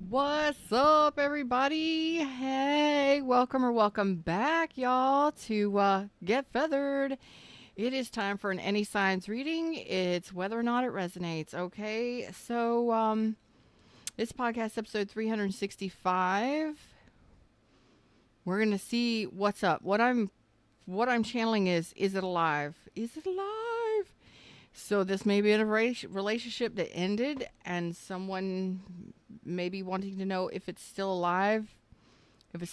What's up, everybody? Hey, welcome back, y'all, to Get Feathered. It is time for an Any Signs reading. It's whether or not it resonates, okay? So, this podcast episode 365. We're gonna see what's up. What I'm channeling is it alive? Is it alive? So this may be a relationship that ended, and someone may be wanting to know if it's still alive, if it's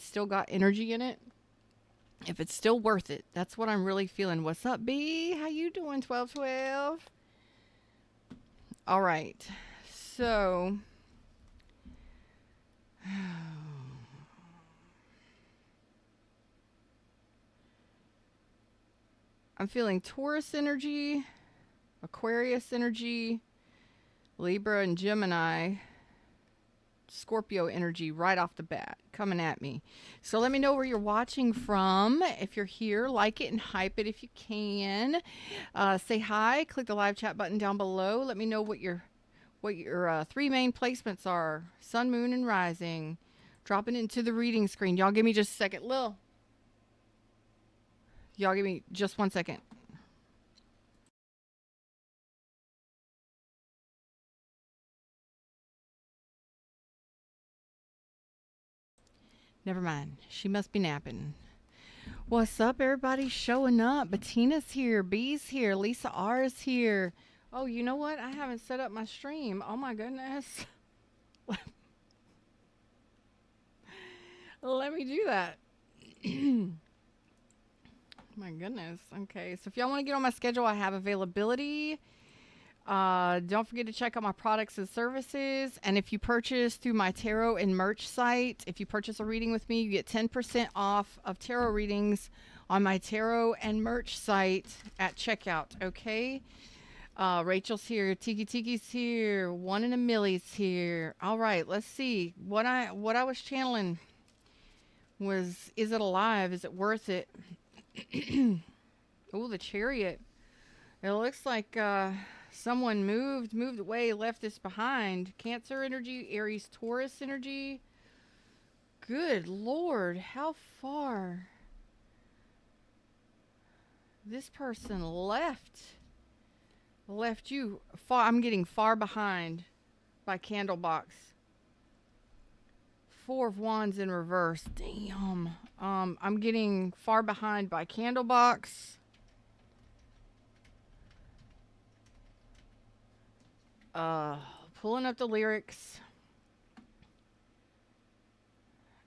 still got energy in it, if it's still worth it. That's what I'm really feeling. What's up, B? How you doing, 1212? All right. So I'm feeling Taurus energy, Aquarius energy, Libra and Gemini, Scorpio energy right off the bat coming at me. So let me know where you're watching from. If you're here, like it and hype it if you can. Say hi. Click the live chat button down below. Let me know what your three main placements are: Sun, Moon, and Rising. Dropping into the reading screen. Y'all give me just a second. Y'all give me just 1 second. Never mind. She must be napping. What's up, everybody? Showing up. Bettina's here. B's here. Lisa R is here. Oh, you know what? I haven't set up my stream. Oh my goodness. Let me do that. My goodness. Okay. So if y'all want to get on my schedule, I have availability. Don't forget to check out my products and services. And if you purchase through my tarot and merch site, if you purchase a reading with me, you get 10% off of tarot readings on my tarot and merch site at checkout. Okay. Rachel's here. Tiki's here. One in a Millie's here. All right. Let's see. What I was channeling was, is it alive? Is it worth it? Oh, the Chariot. It looks like someone moved away, left this behind. Cancer energy, Aries, Taurus energy. Good Lord, how far this person left you. Far. I'm getting far behind by Candlebox. Four of Wands in reverse. Damn. I'm getting far behind by Candlebox. Pulling up the lyrics.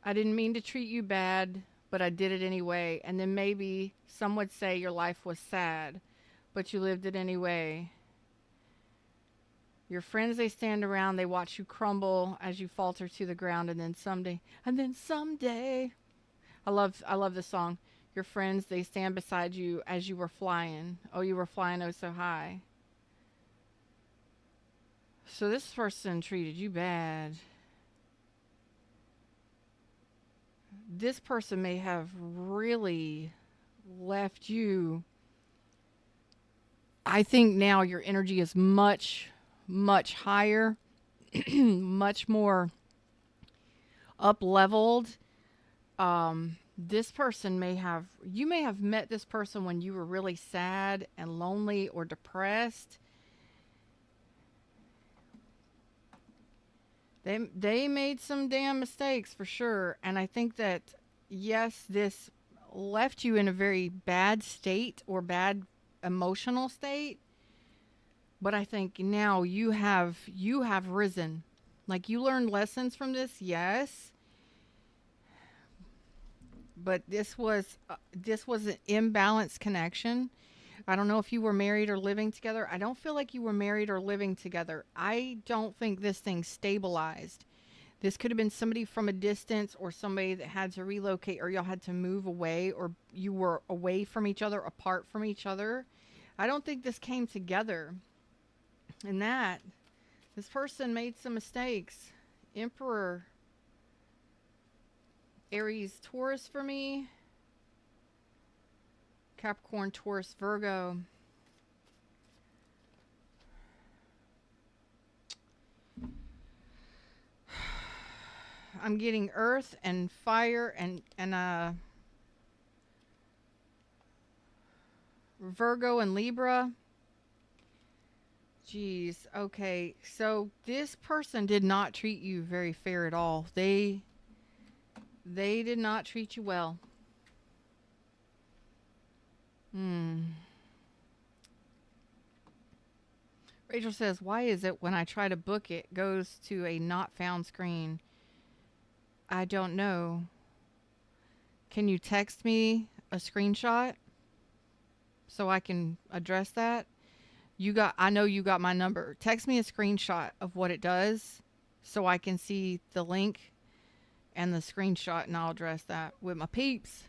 I didn't mean to treat you bad, but I did it anyway. And then maybe some would say your life was sad, but you lived it anyway. Your friends, they stand around, they watch you crumble as you falter to the ground, and then someday. I love this song. Your friends, they stand beside you as you were flying. Oh, you were flying oh so high. So this person treated you bad. This person may have really left you. I think now your energy is much, much higher, much more up leveled. This person you may have met this person when you were really sad and lonely or depressed. They made some damn mistakes for sure. And I think that, yes, this left you in a very bad state or bad emotional state. But I think now you have risen. Like, you learned lessons from this, yes. But this was an imbalanced connection. I don't know if you were married or living together. I don't feel like you were married or living together. I don't think this thing stabilized. This could have been somebody from a distance, or somebody that had to relocate, or y'all had to move away, or you were away from each other, apart from each other. I don't think this came together. And that this person made some mistakes. Emperor, Aries, Taurus for me. Capricorn, Taurus, Virgo. I'm getting earth and fire and Virgo and Libra. Jeez. Okay. So this person did not treat you very fair at all. They did not treat you well. Hmm. Rachel says, "Why is it when I try to book it goes to a not found screen?" I don't know. Can you text me a screenshot so I can address that? I know you got my number. Text me a screenshot of what it does so I can see the link and the screenshot, and I'll address that with my peeps.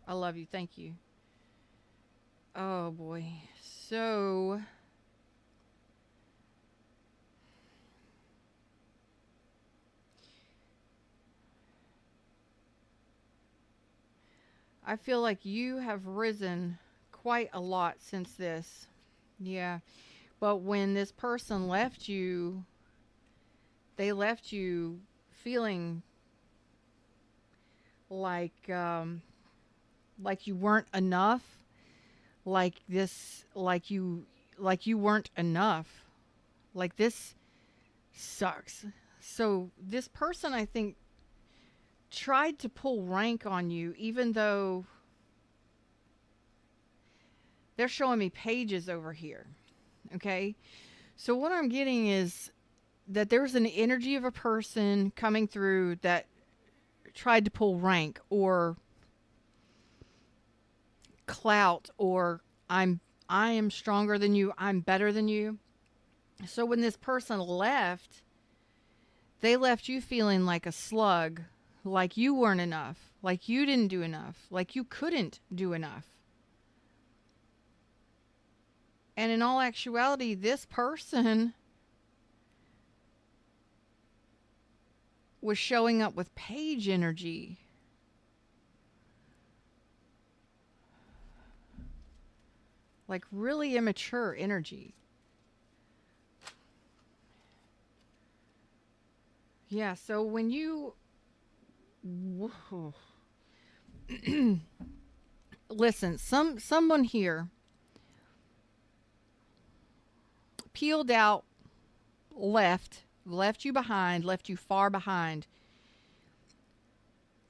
I love you. Thank you. Oh boy. So I feel like you have risen quite a lot since this. Yeah. But when this person left you, they left you feeling like like you weren't enough, like you weren't enough. Like this sucks. So this person I think tried to pull rank on you even though they're showing me pages over here. Okay? So what I'm getting is that there's an energy of a person coming through that tried to pull rank or clout or I am stronger than you, I'm better than you. So when this person left, they left you feeling like a slug, like you weren't enough, like you didn't do enough, like you couldn't do enough. And in all actuality, this person was showing up with page energy. Like really immature energy. Yeah, so when you listen, someone here peeled out, left you behind, left you far behind.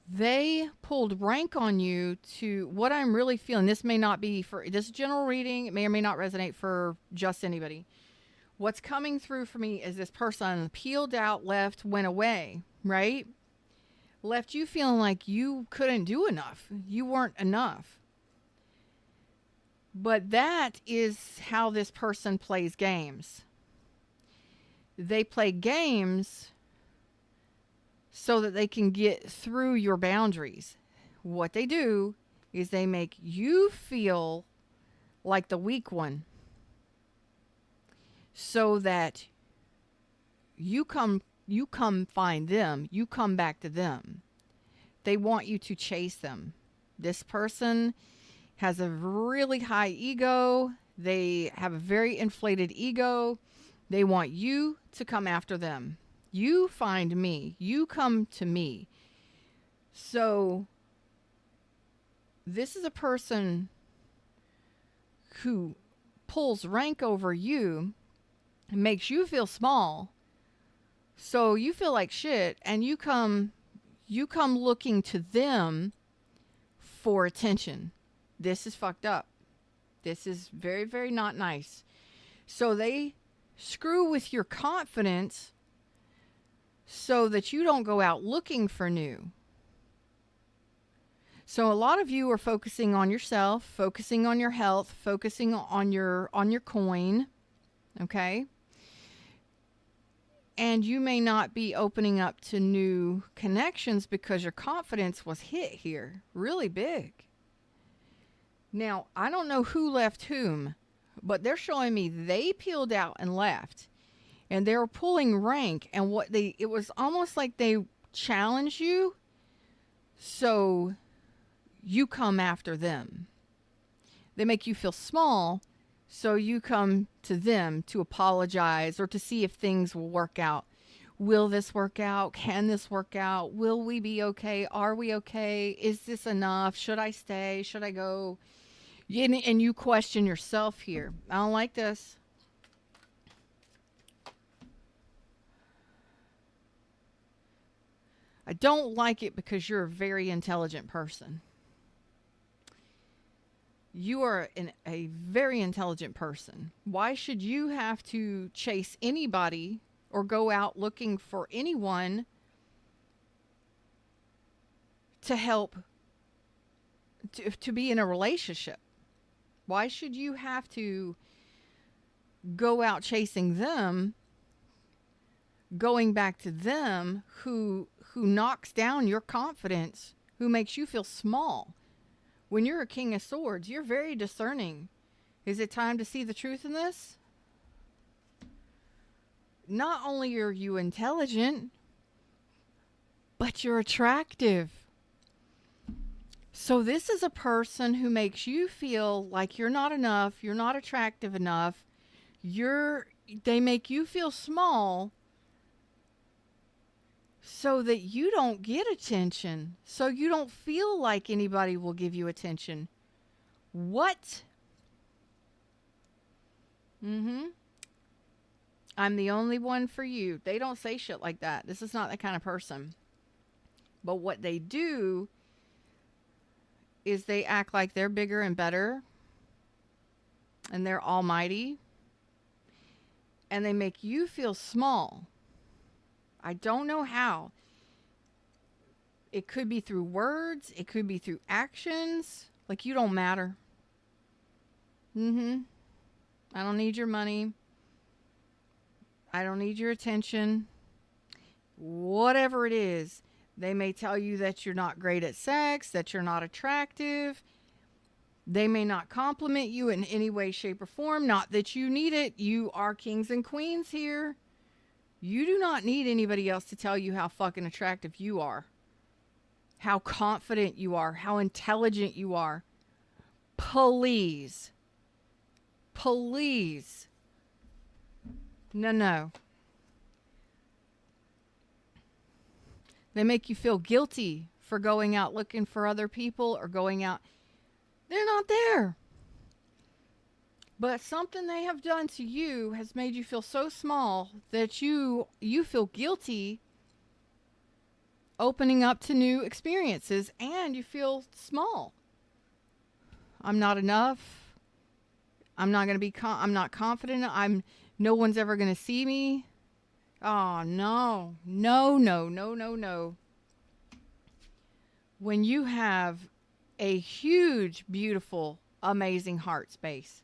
They pulled rank on you to what I'm really feeling. This may not be for this general reading. It may or may not resonate for just anybody. What's coming through for me is this person peeled out, left, went away, right? Left you feeling like you couldn't do enough. You weren't enough. But that is how this person plays games. They play games so that they can get through your boundaries. What they do is they make you feel like the weak one so that you come find them, you come back to them. They want you to chase them. This person has a really high ego. They have a very inflated ego. They want you to come after them. You find me. You come to me. So this is a person who pulls rank over you and makes you feel small. So you feel like shit and you come looking to them for attention. This is fucked up. This is very, very not nice. So they screw with your confidence so that you don't go out looking for new. So a lot of you are focusing on yourself, focusing on your health, focusing on your coin, okay? And you may not be opening up to new connections because your confidence was hit here really big. Now, I don't know who left whom, but they're showing me they peeled out and left. And they were pulling rank, and it was almost like they challenge you so you come after them. They make you feel small so you come to them to apologize or to see if things will work out, Will this work out? Can this work out? Will we be okay? Are we okay? Is this enough? Should I stay? Should I go? And you question yourself here. I don't like this. I don't like it because you're a very intelligent person. You are a very intelligent person. Why should you have to chase anybody or go out looking for anyone to help to be in a relationship? Why should you have to go out chasing them, going back to them who knocks down your confidence, who makes you feel small? When you're a king of swords, you're very discerning. Is it time to see the truth in this? Not only are you intelligent, but you're attractive. So this is a person who makes you feel like you're not enough, you're not attractive enough. They make you feel small so that you don't get attention, so you don't feel like anybody will give you attention. What? I'm the only one for you. They don't say shit like that. This is not that kind of person. But what they do is they act like they're bigger and better and they're almighty, and they make you feel small. I don't know how. It could be through words. It could be through actions. Like, you don't matter. I don't need your money. I don't need your attention. Whatever it is. They may tell you that you're not great at sex, that you're not attractive. They may not compliment you in any way, shape, or form. Not that you need it. You are kings and queens here. You do not need anybody else to tell you how fucking attractive you are, how confident you are, how intelligent you are. Please. Please. No. They make you feel guilty for going out looking for other people or going out. They're not there. But something they have done to you has made you feel so small that you feel guilty opening up to new experiences, and you feel small. I'm not enough. I'm not going to be I'm not confident. No one's ever going to see me. Oh, no. No. When you have a huge, beautiful, amazing heart space.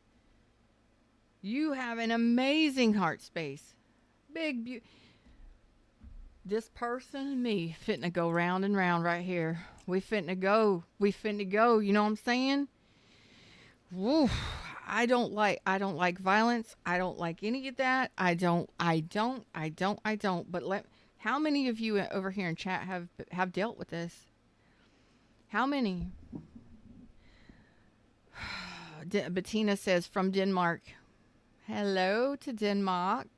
You have an amazing heart space. This person and me fitting to go round and round right here. We fitting to go. You know what I'm saying? Woo. I don't like violence. I don't like any of that. I don't. But how many of you over here in chat have dealt with this? How many? Bettina says from Denmark. Hello to Denmark.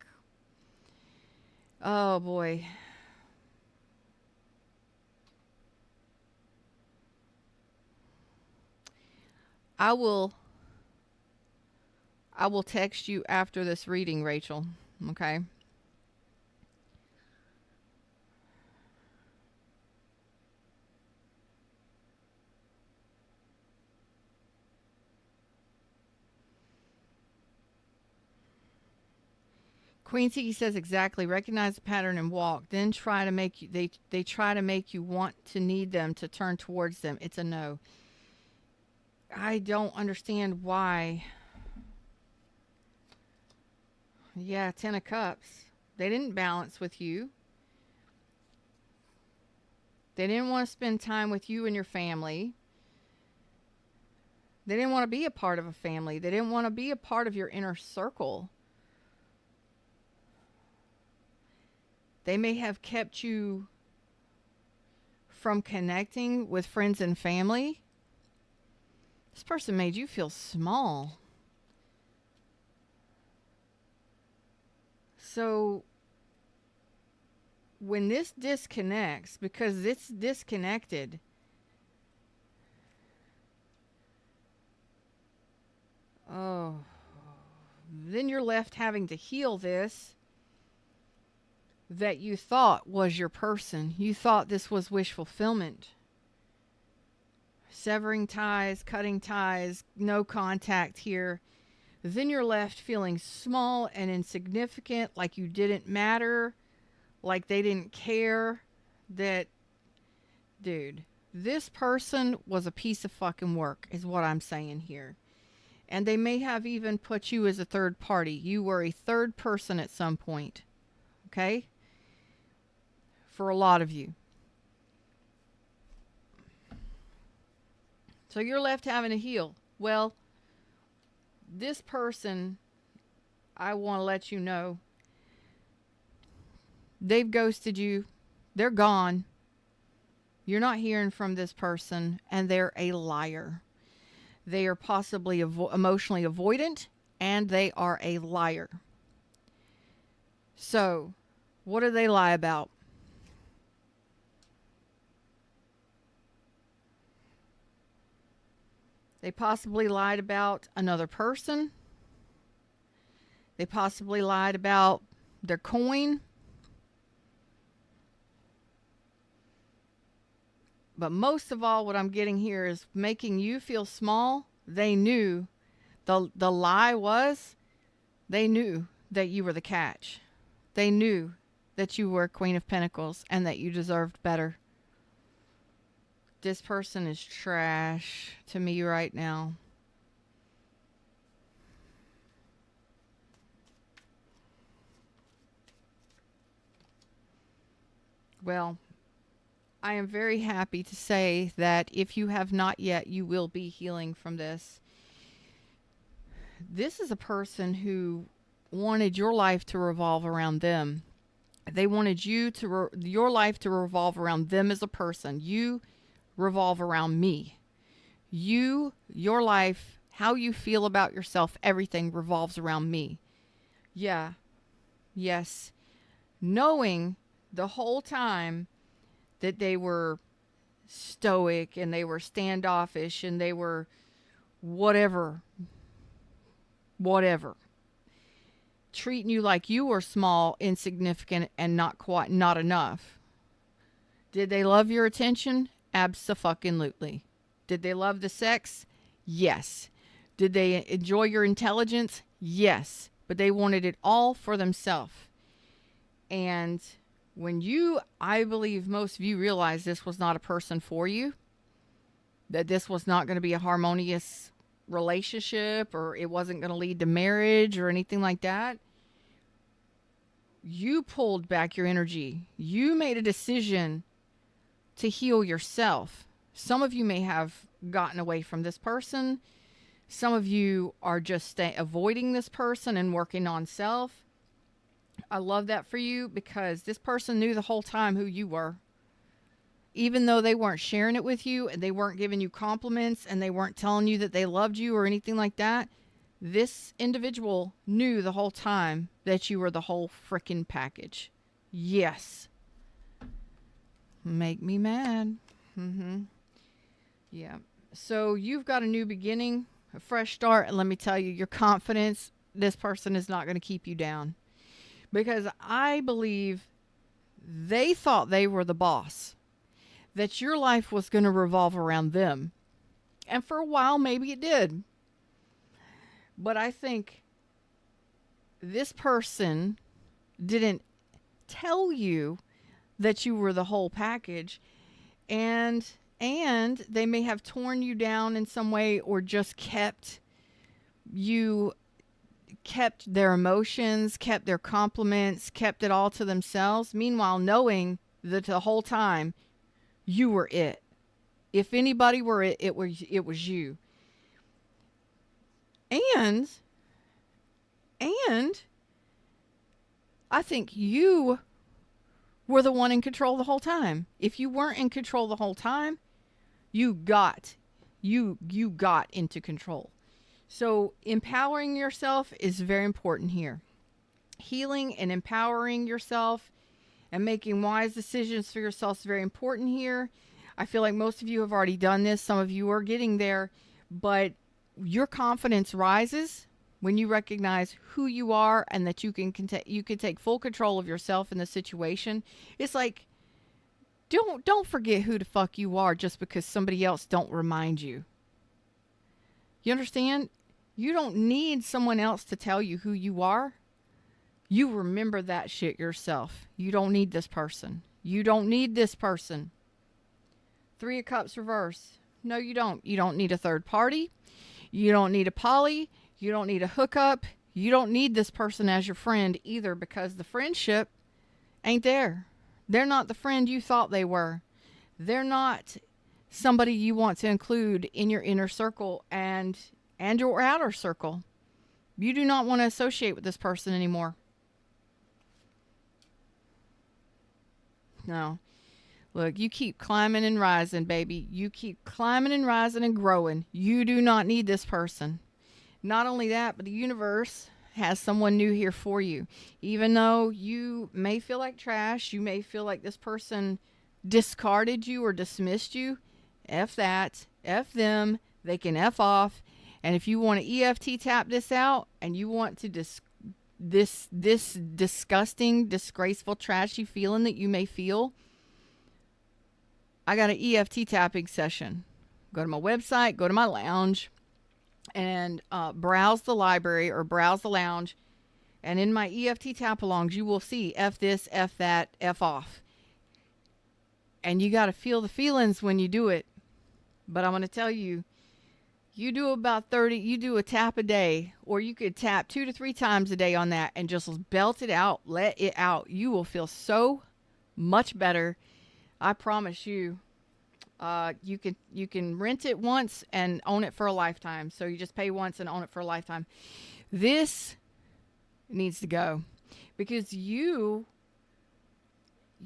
Oh boy. I will text you after this reading, Rachel. Okay? Queen Tiki says exactly. Recognize the pattern and walk. Then try to make you. They try to make you want to need them to turn towards them. It's a no. I don't understand why. Yeah, 10 of Cups. They didn't balance with you. They didn't want to spend time with you and your family. They didn't want to be a part of a family. They didn't want to be a part of your inner circle. They may have kept you from connecting with friends and family. This person made you feel small. So when this disconnects, because it's disconnected, oh, then you're left having to heal this that you thought was your person. You thought this was wish fulfillment. Severing ties, cutting ties, no contact here. Then you're left feeling small and insignificant, like you didn't matter, like they didn't care. That, dude, this person was a piece of fucking work, is what I'm saying here. And they may have even put you as a third party. You were a third person at some point. Okay? For a lot of you. So you're left having to heal. Well, this person, I want to let you know, they've ghosted you. They're gone. You're not hearing from this person, and they're a liar. They are possibly emotionally avoidant, and they are a liar. So, what do they lie about? They possibly lied about another person. They possibly lied about their coin. But most of all, what I'm getting here is making you feel small. They knew the lie was, they knew that you were the catch. They knew that you were Queen of Pentacles and that you deserved better. This person is trash to me right now. Well, I am very happy to say that if you have not yet, you will be healing from this. This is a person who wanted your life to revolve around them. They wanted you to your life to revolve around them as a person. You revolve around me. Your life, how you feel about yourself, everything revolves around me. Yeah. Yes. Knowing the whole time that they were stoic and they were standoffish and they were whatever, treating you like you were small, insignificant, and not enough. Did they love your attention? Abso-fucking-lutely. Did they love the sex? Yes. Did they enjoy your intelligence? Yes. But they wanted it all for themselves. And when I believe most of you realize this was not a person for you, that this was not going to be a harmonious relationship, or it wasn't going to lead to marriage or anything like that, you pulled back your energy. You made a decision to heal yourself. Some of you may have gotten away from this person. Some of you are just avoiding this person and working on self. I love that for you, because this person knew the whole time who you were. Even though they weren't sharing it with you and they weren't giving you compliments and they weren't telling you that they loved you or anything like that, this individual knew the whole time that you were the whole frickin' package. Yes. Make me mad. Yeah. So you've got a new beginning, a fresh start, and let me tell you, your confidence, this person is not going to keep you down. Because I believe they thought they were the boss, that your life was going to revolve around them. And for a while, maybe it did. But I think this person didn't tell you that you were the whole package, and they may have torn you down in some way, or just kept their emotions, kept their compliments, kept it all to themselves. Meanwhile, knowing that the whole time you were it. If anybody were it, it was you. And I think you were the one in control the whole time. If you weren't in control the whole time, you got into control. So empowering yourself is very important here. Healing and empowering yourself And making wise decisions for yourself is very important here. I feel like most of you have already done this. Some of you are getting there, but your confidence rises when you recognize who you are and that you can take full control of yourself in the situation. It's like don't forget who the fuck you are just because somebody else don't remind you. You understand? You don't need someone else to tell you who you are. You remember that shit yourself. You don't need this person. You don't need this person. Three of Cups reverse. No, you don't. You don't need a third party. You don't need a poly. You don't need a hookup. You don't need this person as your friend either because the friendship ain't there. They're not the friend you thought they were. They're not somebody you want to include in your inner circle and your outer circle. You do not want to associate with this person anymore. No. Look, you keep climbing and rising, baby. You keep climbing and rising and growing. You do not need this person. Not only that, but the universe has someone new here for you. Even though you may feel like trash, you may feel like this person discarded you or dismissed you, F that, F them, they can F off. And if you want to EFT tap this out and you want to this disgusting, disgraceful, trashy feeling that you may feel, I got an EFT tapping session. Go to my website, go to my lounge, and browse the library or browse the lounge. And in my EFT tap alongs, you will see F this, F that, F off. And you got to feel the feelings when you do it. But I'm going to tell you, you do about 30, you do a tap a day, or you could tap 2 to 3 times a day on that and just belt it out, let it out. You will feel so much better. I promise you. You can rent it once and own it for a lifetime. So you just pay once and own it for a lifetime. This needs to go because you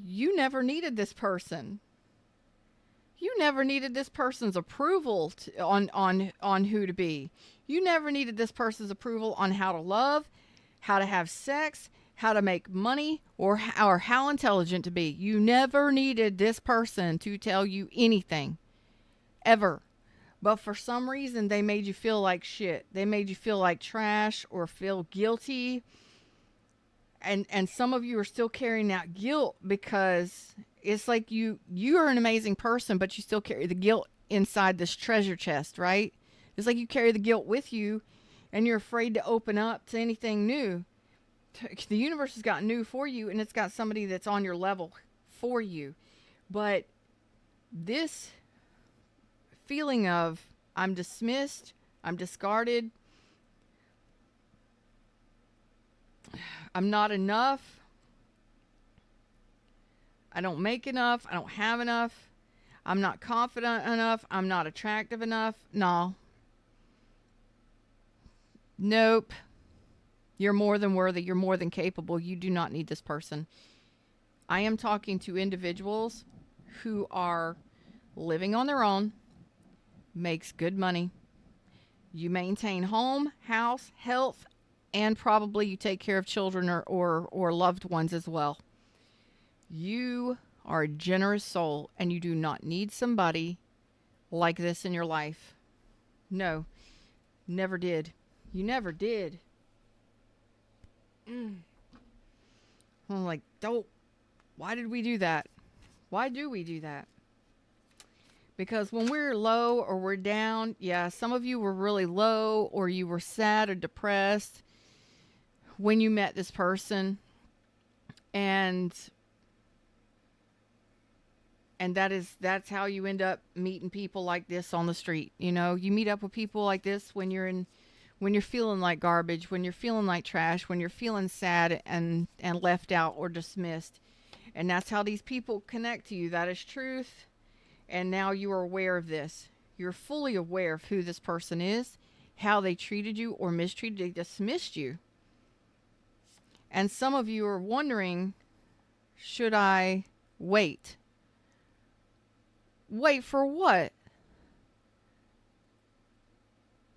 never needed this person. You never needed this person's approval on who to be. You never needed this person's approval on how to love, how to have sex, how to make money, or how intelligent to be. You never needed this person to tell you anything. Ever. But for some reason, they made you feel like shit. They made you feel like trash or feel guilty. And some of you are still carrying that guilt because it's like you're an amazing person, but you still carry the guilt inside this treasure chest, right? It's like you carry the guilt with you and you're afraid to open up to anything new. The universe has got new for you, and it's got somebody that's on your level for you. But this feeling of I'm dismissed, I'm discarded, I'm not enough, I don't make enough, I don't have enough, I'm not confident enough, I'm not attractive enough. No. Nope. You're more than worthy. You're more than capable. You do not need this person. I am talking to individuals who are living on their own, makes good money. You maintain home, house, health, and probably you take care of children or loved ones as well. You are a generous soul, and you do not need somebody like this in your life. No, never did. You never did. I'm like, don't. Why did we do that? Why do we do that? Because when we're low or we're down, yeah, some of you were really low or you were sad or depressed when you met this person. And that's how you end up meeting people like this on the street. You know, you meet up with people like this when you're feeling like garbage, when you're feeling like trash, when you're feeling sad and left out or dismissed. And that's how these people connect to you. That is truth. And now you are aware of this. You're fully aware of who this person is, how they treated you or mistreated, they dismissed you. And some of you are wondering, should I wait? Wait for what?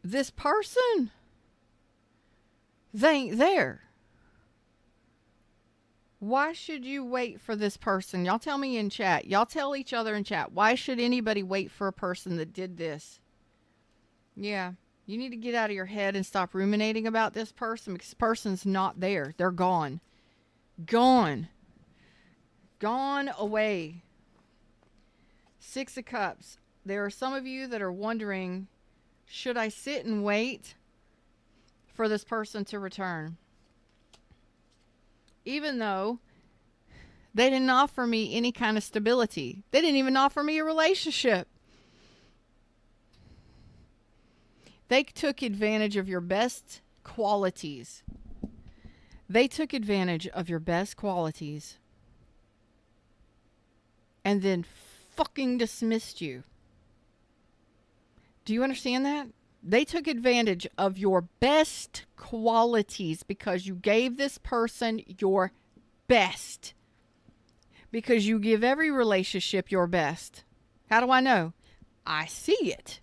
This person, they ain't there. Why should you wait for this person? Y'all tell me in chat. Y'all tell each other in chat. Why should anybody wait for a person that did this? Yeah. You need to get out of your head and stop ruminating about this person, because this person's not there. They're gone. Gone. Gone away. Six of Cups. There are some of you that are wondering, should I sit and wait for this person to return? Even though they didn't offer me any kind of stability. They didn't even offer me a relationship. They took advantage of your best qualities. They took advantage of your best qualities and then fucking dismissed you. Do you understand that? They took advantage of your best qualities because you gave this person your best. Because you give every relationship your best. How do I know? I see it.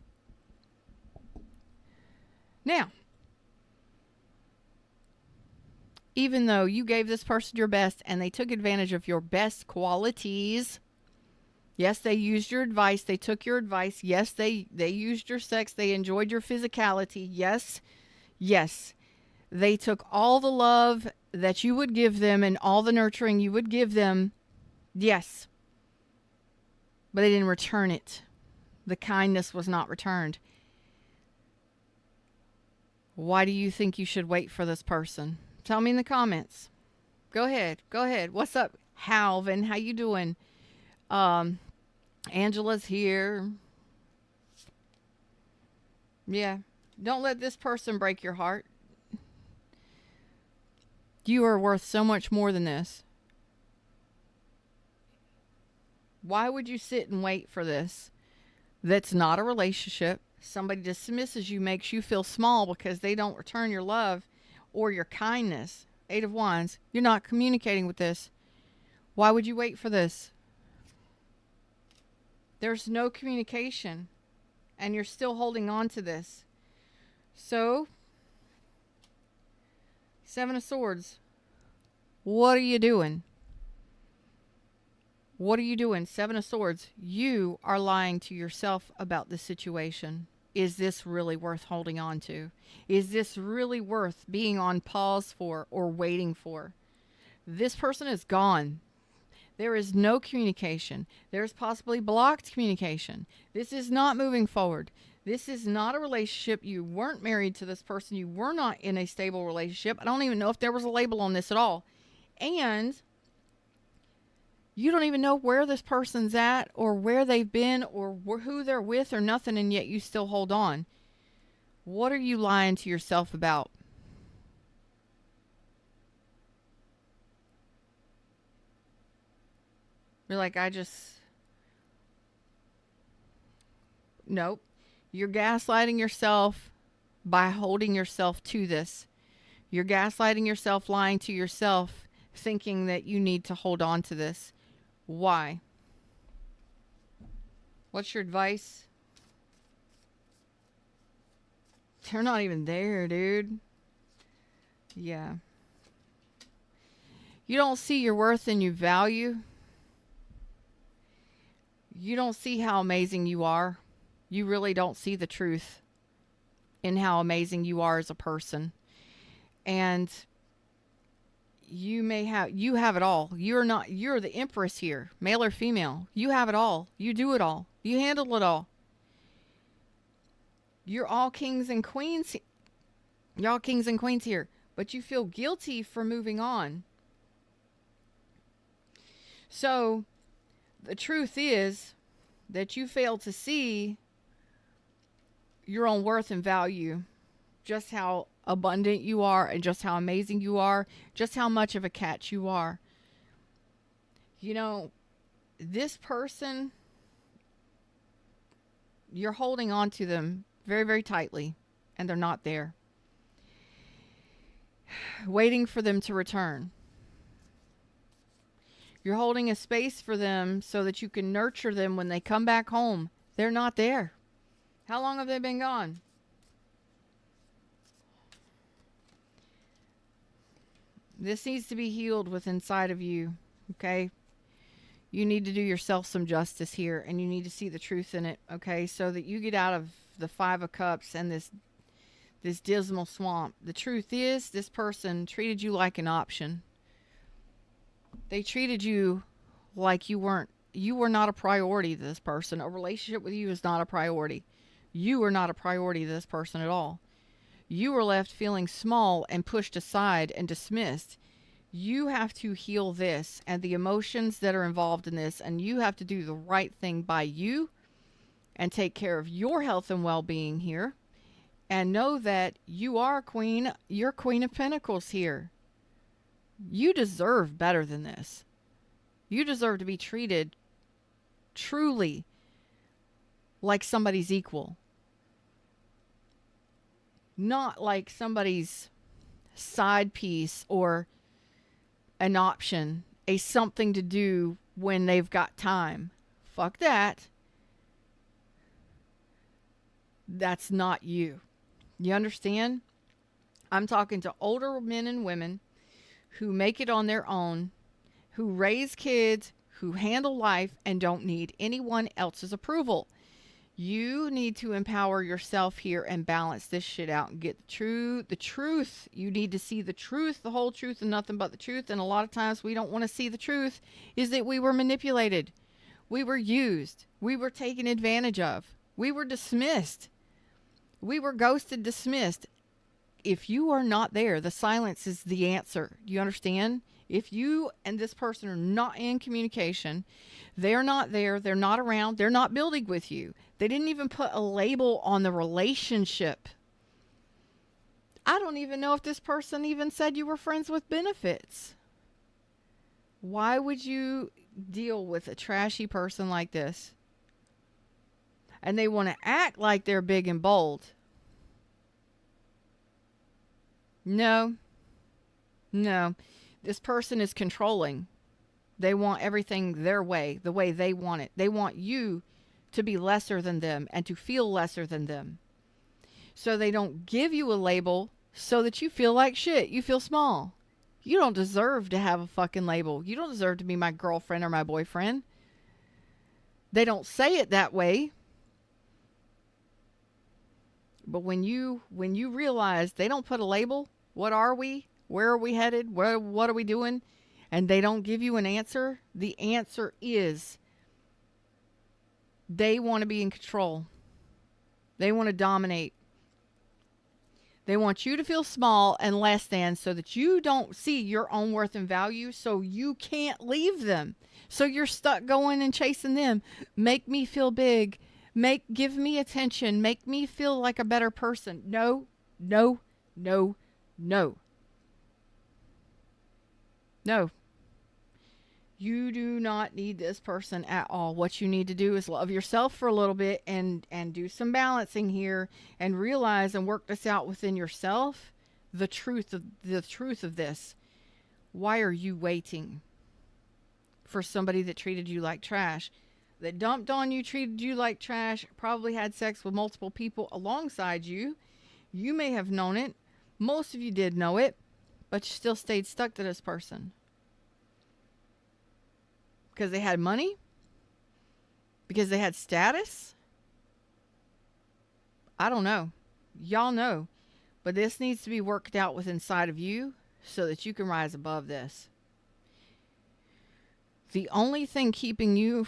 Now, even though you gave this person your best and they took advantage of your best qualities, yes, they used your advice. They took your advice. Yes, they used your sex. They enjoyed your physicality. Yes, yes. They took all the love that you would give them and all the nurturing you would give them. Yes. But they didn't return it. The kindness was not returned. Why do you think you should wait for this person? Tell me in the comments. Go ahead. Go ahead. What's up, Halvin? How you doing? Angela's here. Yeah. Don't let this person break your heart. You are worth so much more than this. Why would you sit and wait for this? That's not a relationship. Somebody dismisses you, makes you feel small because they don't return your love or your kindness. 8 of Wands. You're not communicating with this. Why would you wait for this? There's no communication, and you're still holding on to this. So, 7 of Swords. What are you doing? What are you doing? 7 of Swords. You are lying to yourself about this situation. Is this really worth holding on to? Is this really worth being on pause for or waiting for? This person is gone. There is no communication. There's possibly blocked communication. This is not moving forward. This is not a relationship. You weren't married to this person. You were not in a stable relationship. I don't even know if there was a label on this at all. And you don't even know where this person's at or where they've been or who they're with or nothing, and yet you still hold on. What are you lying to yourself about? You're like, Nope. You're gaslighting yourself by holding yourself to this. You're gaslighting yourself, lying to yourself, thinking that you need to hold on to this. Why? What's your advice? They're not even there, dude. Yeah. You don't see your worth and your value. You don't see how amazing you are. You really don't see the truth in how amazing you are as a person. And you have it all. You're the empress here, male or female. You have it all. You do it all. You handle it all. You're all kings and queens. You're all kings and queens here. But you feel guilty for moving on. So, the truth is that you fail to see your own worth and value. Just how abundant you are and just how amazing you are. Just how much of a catch you are. You know, this person, you're holding on to them very, very tightly, and they're not there. Waiting for them to return. You're holding a space for them so that you can nurture them when they come back home. They're not there. How long have they been gone? This needs to be healed within inside of you. Okay. You need to do yourself some justice here, and you need to see the truth in it. Okay. So that you get out of the 5 of Cups and this dismal swamp. The truth is, this person treated you like an option. They treated you like you were not a priority to this person. A relationship with you is not a priority. You are not a priority to this person at all. You were left feeling small and pushed aside and dismissed. You have to heal this and the emotions that are involved in this, and you have to do the right thing by you and take care of your health and well-being here, and know that you are queen. You're Queen of Pentacles here. You deserve better than this. You deserve to be treated truly like somebody's equal, not like somebody's side piece or an option, a something to do when they've got time. Fuck that. That's not you. You understand? I'm talking to older men and women who make it on their own, who raise kids, who handle life, and don't need anyone else's approval. You need to empower yourself here and balance this shit out and get the truth. You need to see the truth, the whole truth, and nothing but the truth. And a lot of times we don't want to see the truth is that we were manipulated. We were used. We were taken advantage of. We were dismissed. We were ghosted, dismissed. If you are not there, the silence is the answer. Do you understand? If you and this person are not in communication, they're not there, they're not around, they're not building with you. They didn't even put a label on the relationship. I don't even know if this person even said you were friends with benefits. Why would you deal with a trashy person like this? And they want to act like they're big and bold. No. This person is controlling. They want everything their way, the way they want it. They want you to be lesser than them and to feel lesser than them. So they don't give you a label so that you feel like shit. You feel small. You don't deserve to have a fucking label. You don't deserve to be my girlfriend or my boyfriend. They don't say it that way. But when you realize they don't put a label, what are we? Where are we headed? What are we doing? And they don't give you an answer. The answer is they want to be in control. They want to dominate. They want you to feel small and less than so that you don't see your own worth and value, so you can't leave them. So you're stuck going and chasing them. Make me feel big. Give me attention. Make me feel like a better person. No. You do not need this person at all. What you need to do is love yourself for a little bit and do some balancing here and realize and work this out within yourself. The truth of this. Why are you waiting for somebody that treated you like trash? That dumped on you, treated you like trash, probably had sex with multiple people alongside you. You may have known it. Most of you did know it, but you still stayed stuck to this person. Because they had money? Because they had status? I don't know. Y'all know. But this needs to be worked out with inside of you so that you can rise above this. The only thing keeping you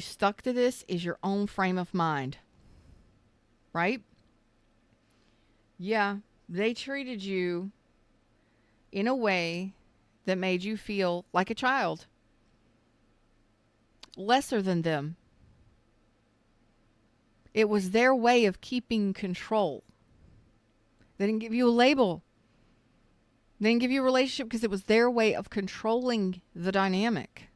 stuck to this is your own frame of mind. Right? Yeah, they treated you in a way that made you feel like a child. Lesser than them. It was their way of keeping control. They didn't give you a label. They didn't give you a relationship because it was their way of controlling the dynamic.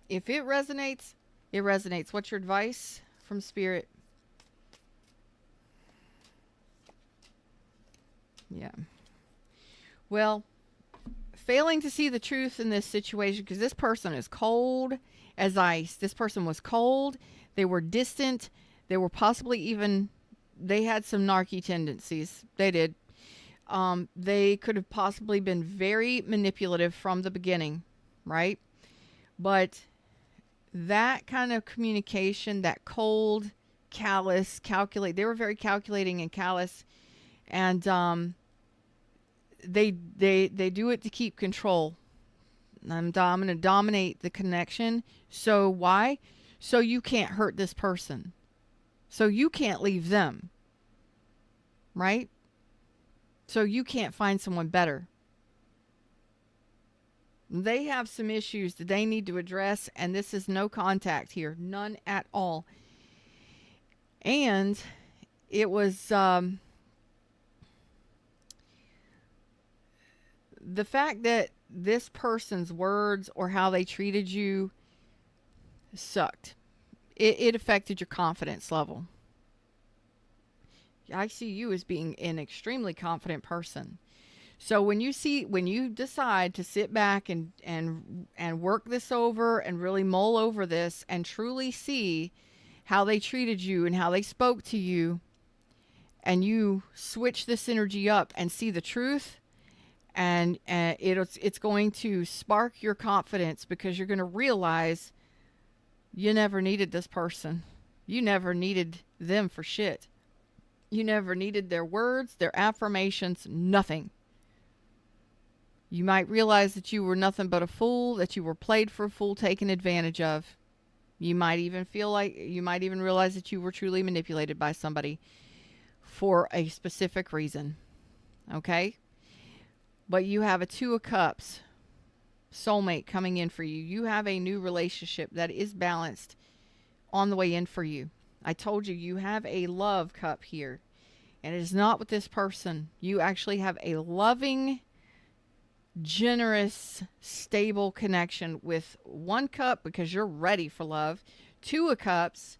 If it resonates, it resonates. What's your advice from Spirit? Yeah. Well, failing to see the truth in this situation, because this person is cold as ice. This person was cold. They were distant. They were possibly even, they had some narky tendencies. They did. they could have possibly been very manipulative from the beginning, right? But that kind of communication, that cold, callous, calculate, they were very calculating and callous, and they do it to keep control. I'm going to dominate the connection. So why? So you can't hurt this person. So you can't leave them, right? So you can't find someone better. They have some issues that they need to address, and this is no contact here, none at all. And it was the fact that this person's words or how they treated you sucked. It affected your confidence level. I see you as being an extremely confident person. So when you decide to sit back and work this over and really mull over this and truly see how they treated you and how they spoke to you, and you switch this energy up and see the truth, and it's going to spark your confidence, because you're going to realize you never needed this person. You never needed them for shit. You never needed their words, their affirmations, nothing. You might realize that you were nothing but a fool, that you were played for a fool, taken advantage of. You might even realize that you were truly manipulated by somebody for a specific reason. Okay? But you have a Two of Cups soulmate coming in for you. You have a new relationship that is balanced on the way in for you. I told you, you have a love cup here, and it is not with this person. You actually have a loving, generous, stable connection with One Cup, because you're ready for love. Two of Cups,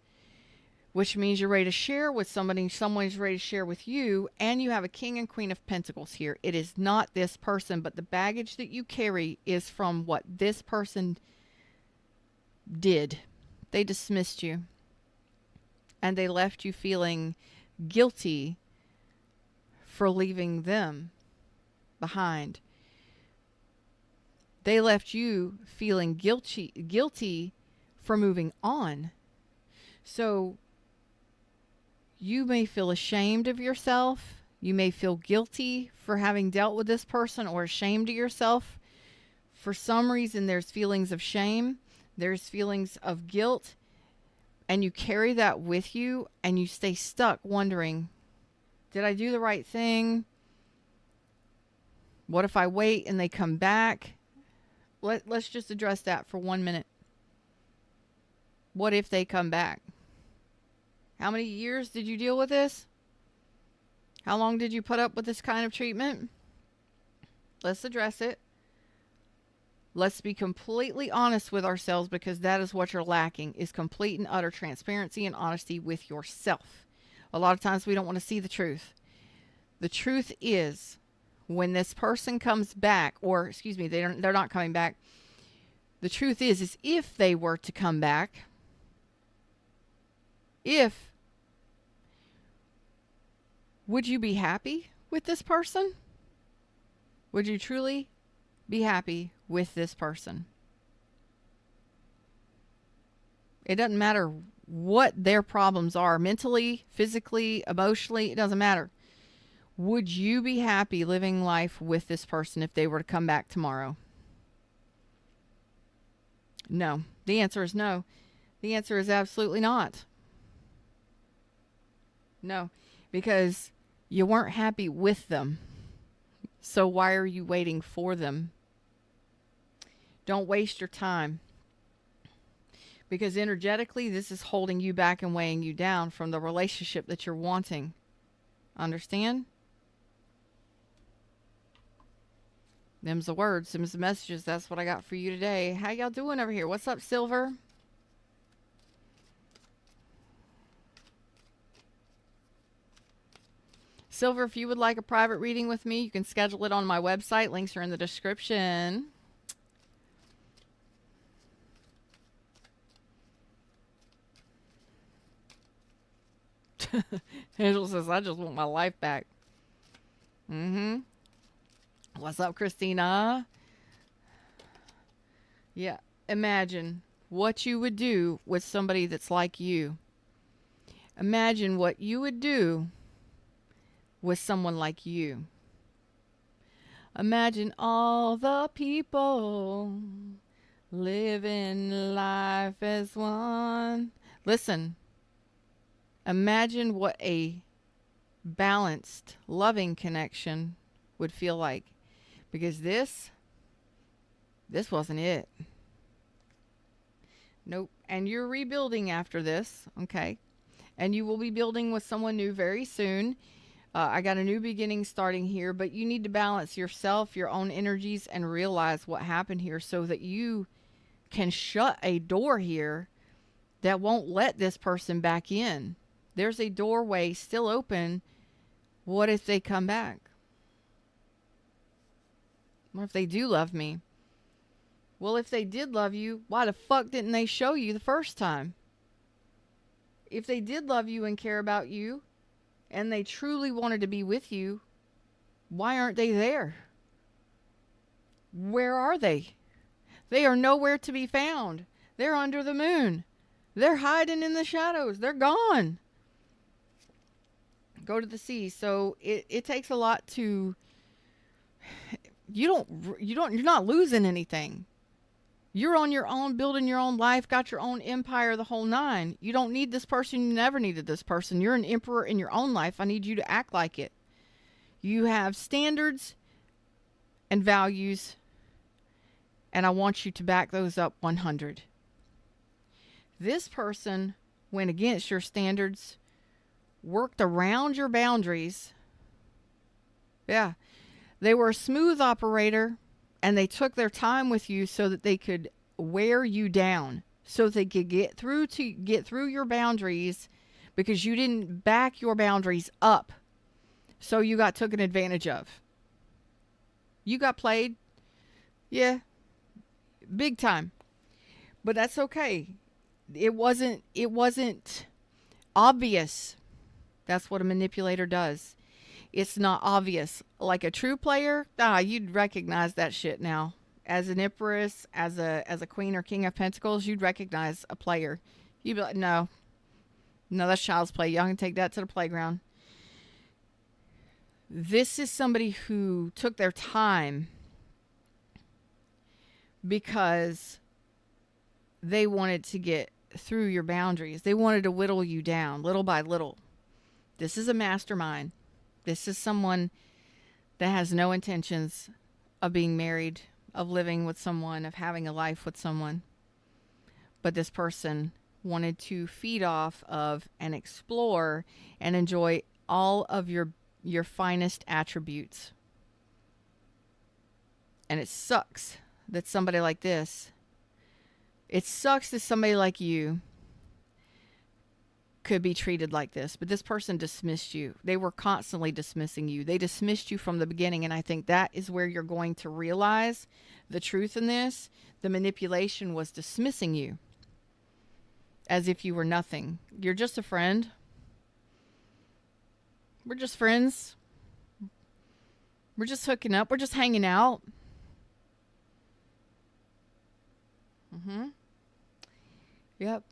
which means you're ready to share with somebody, someone's ready to share with you, and you have a King and Queen of Pentacles here. It is not this person, but the baggage that you carry is from what this person did. They dismissed you, and they left you feeling guilty for leaving them behind. They left you feeling guilty for moving on. So you may feel ashamed of yourself. You may feel guilty for having dealt with this person, or ashamed of yourself. For some reason, there's feelings of shame. There's feelings of guilt. And you carry that with you, and you stay stuck wondering, did I do the right thing? What if I wait and they come back? Let's just address that for 1 minute. What if they come back? How many years did you deal with this? How long did you put up with this kind of treatment? Let's address it. Let's be completely honest with ourselves, because that is what you're lacking, is complete and utter transparency and honesty with yourself. A lot of times we don't want to see the truth. The truth is, when this person comes back, or excuse me, they're not coming back. The truth is if they were to come back, would you be happy with this person? Would you truly be happy with this person? It doesn't matter what their problems are, mentally, physically, emotionally, it doesn't matter. Would you be happy living life with this person if they were to come back tomorrow? No. The answer is no. The answer is absolutely not. No, because you weren't happy with them. So why are you waiting for them? Don't waste your time. Because energetically, this is holding you back and weighing you down from the relationship that you're wanting. Understand? Them's the words, them's the messages. That's what I got for you today. How y'all doing over here? What's up, Silver? Silver, if you would like a private reading with me, you can schedule it on my website. Links are in the description. Angel says, I just want my life back. Mm-hmm. What's up, Christina? Yeah. Imagine what you would do with somebody that's like you. Imagine what you would do with someone like you. Imagine all the people living life as one. Listen, imagine what a balanced, loving connection would feel like. Because this wasn't it. Nope. And you're rebuilding after this, okay? And you will be building with someone new very soon. I got a new beginning starting here, but you need to balance yourself, your own energies, and realize what happened here so that you can shut a door here that won't let this person back in. There's a doorway still open. What if they come back? What if they do love me? Well, if they did love you, why the fuck didn't they show you the first time? If they did love you and care about you, and they truly wanted to be with you, why aren't they there? Where are they? They are nowhere to be found. They're under the moon. They're hiding in the shadows. They're gone. Go to the sea. So it takes a lot to, you're not losing anything. You're on your own, building your own life, got your own empire, the whole nine. You don't need this person. You never needed this person. You're an emperor in your own life. I need you to act like it. You have standards and values, and I want you to back those up 100. This person went against your standards, worked around your boundaries. Yeah. They were a smooth operator, and they took their time with you so that they could wear you down, so they could get through your boundaries, because you didn't back your boundaries up. So you got taken advantage of. You got played. Yeah. Big time. But that's okay. It wasn't obvious. That's what a manipulator does. It's not obvious. Like a true player, you'd recognize that shit now. As an empress, as a queen or king of pentacles, you'd recognize a player. You'd be like, no, that's child's play. Y'all can take that to the playground. This is somebody who took their time because they wanted to get through your boundaries. They wanted to whittle you down little by little. This is a mastermind. This is someone that has no intentions of being married, of living with someone, of having a life with someone. But this person wanted to feed off of and explore and enjoy all of your finest attributes. And it sucks that somebody like this, it sucks that somebody like you could be treated like this, but this person dismissed you. They were constantly dismissing you. They dismissed you from the beginning, and I think that is where you're going to realize the truth in this. The manipulation was dismissing you as if you were nothing. You're just a friend. We're just friends. We're just hooking up. We're just hanging out. Yep.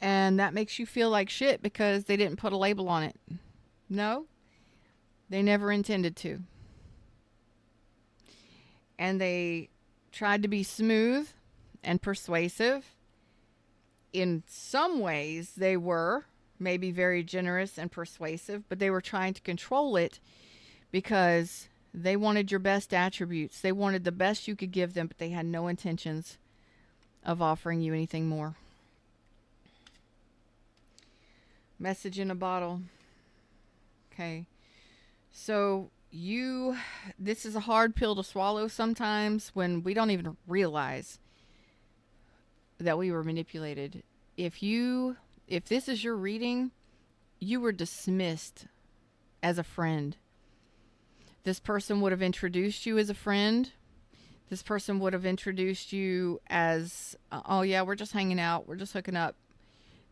And that makes you feel like shit because they didn't put a label on it. No, they never intended to. And they tried to be smooth and persuasive. In some ways, they were maybe very generous and persuasive, but they were trying to control it because they wanted your best attributes. They wanted the best you could give them, but they had no intentions of offering you anything more. Message in a bottle. Okay. So this is a hard pill to swallow sometimes when we don't even realize that we were manipulated. If this is your reading, you were dismissed as a friend. This person would have introduced you as a friend. This person would have introduced you as, oh yeah, we're just hanging out. We're just hooking up.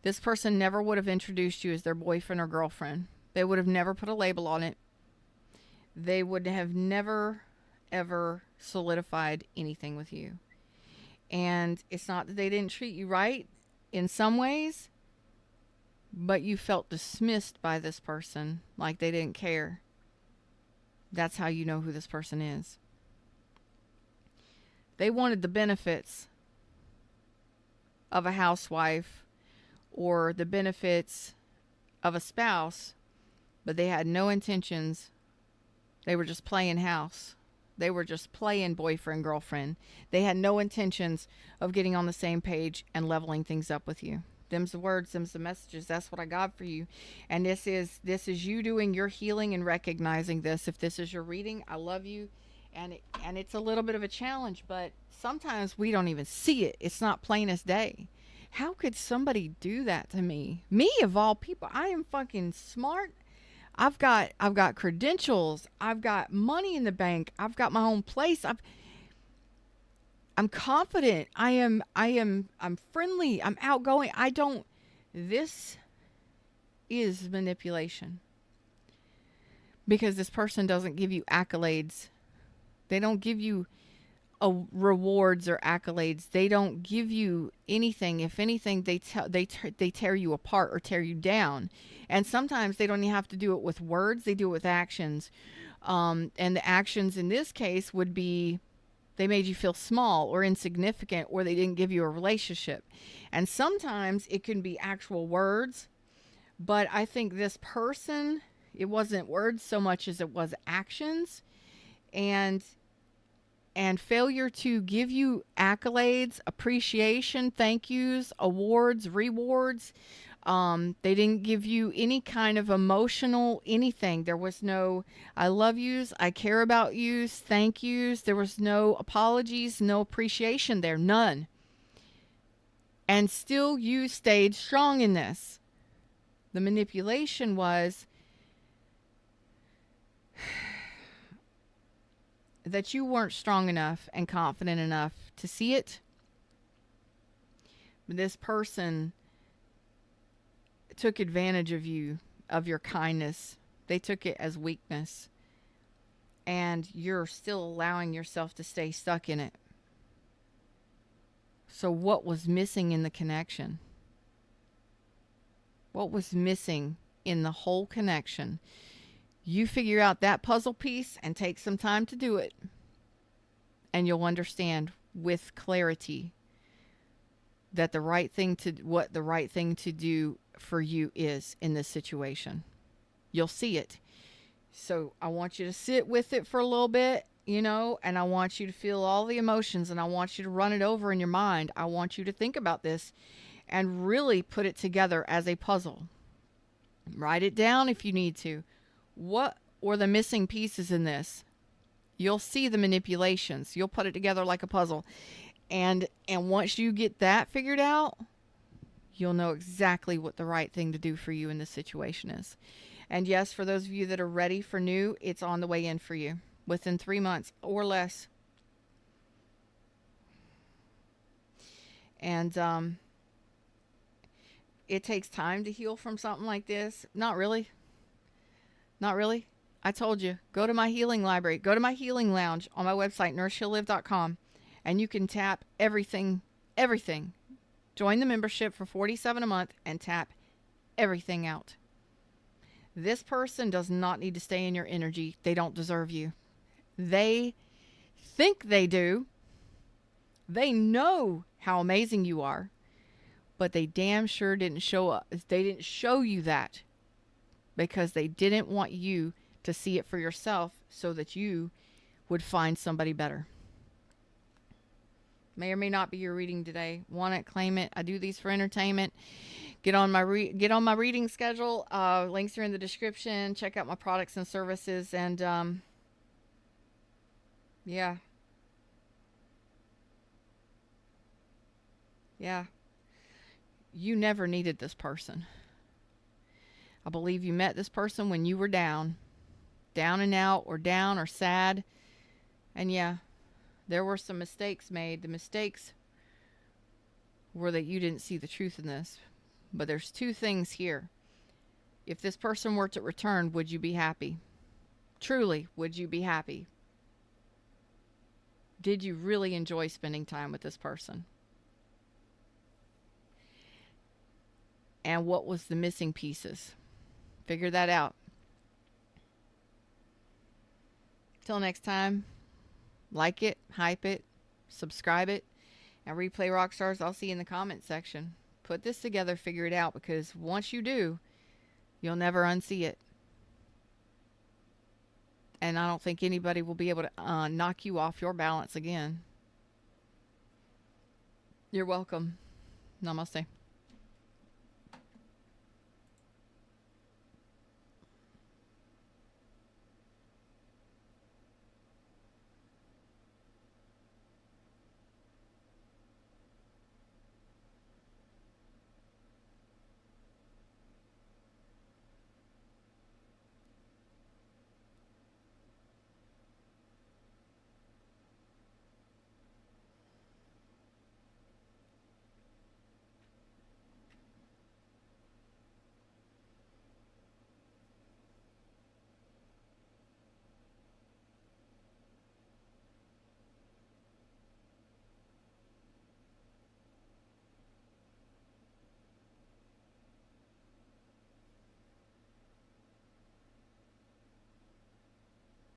This person never would have introduced you as their boyfriend or girlfriend. They would have never put a label on it. they would have never, ever solidified anything with you. And it's not that they didn't treat you right in some ways, but you felt dismissed by this person like they didn't care. That's how you know who this person is. They wanted the benefits of a housewife or the benefits of a spouse, but they had no intentions. They were just playing house. They were just playing boyfriend, girlfriend. They had no intentions of getting on the same page and leveling things up with you. Them's the words, them's the messages. That's what I got for you. And this is you doing your healing and recognizing this. If this is your reading, I love you. And it's a little bit of a challenge, but sometimes we don't even see it. It's not plain as day. How could somebody do that to me? Me of all people. I am fucking smart. I've got credentials. I've got money in the bank. I've got my own place. I'm confident. I'm friendly. I'm outgoing. This is manipulation. Because this person doesn't give you accolades. They don't give you rewards or accolades. They don't give you anything. If anything, they tear you apart or tear you down. And sometimes they don't even have to do it with words. They do it with actions. And the actions in this case would be they made you feel small or insignificant, or they didn't give you a relationship. And sometimes it can be actual words. But I think this person, it wasn't words so much as it was actions. And failure to give you accolades, appreciation, thank yous, awards, rewards. They didn't give you any kind of emotional anything. There was no I love yous, I care about yous, thank yous. There was no apologies, no appreciation there, none. And still you stayed strong in this. The manipulation was that you weren't strong enough and confident enough to see it. But this person took advantage of you, of your kindness. They took it as weakness. And you're still allowing yourself to stay stuck in it. So what was missing in the connection? What was missing in the whole connection? You figure out that puzzle piece and take some time to do it. And you'll understand with clarity that what the right thing to do for you is in this situation. You'll see it. So I want you to sit with it for a little bit, and I want you to feel all the emotions, and I want you to run it over in your mind. I want you to think about this and really put it together as a puzzle. Write it down if you need to. What were the missing pieces in this? You'll see the manipulations. You'll put it together like a puzzle. And once you get that figured out, you'll know exactly what the right thing to do for you in this situation is. And yes, for those of you that are ready for new, it's on the way in for you within 3 months or less. And it takes time to heal from something like this. Not really. Not really. I told you, go to my healing library. Go to my healing lounge on my website, nourishheallive.com, and you can tap everything. Join the membership for $47 a month and tap everything out. This person does not need to stay in your energy. They don't deserve you. They think they do. They know how amazing you are, but they damn sure didn't show up. They didn't show you that because they didn't want you to see it for yourself so that you would find somebody better. May or may not be your reading today. Want it, claim it. I do these for entertainment. Get on my reading schedule. Links are in the description. Check out my products and services. And yeah. You never needed this person. I believe you met this person when you were down and out, or down or sad. And yeah, there were some mistakes made. The mistakes were that you didn't see the truth in this. But there's two things here. If this person were to return, would you be happy? Truly, would you be happy? Did you really enjoy spending time with this person? And what was the missing pieces? Figure that out. Till next time, like it, hype it, subscribe it, and replay Rockstars. I'll see you in the comment section. Put this together, figure it out, because once you do, you'll never unsee it. And I don't think anybody will be able to knock you off your balance again. You're welcome. Namaste.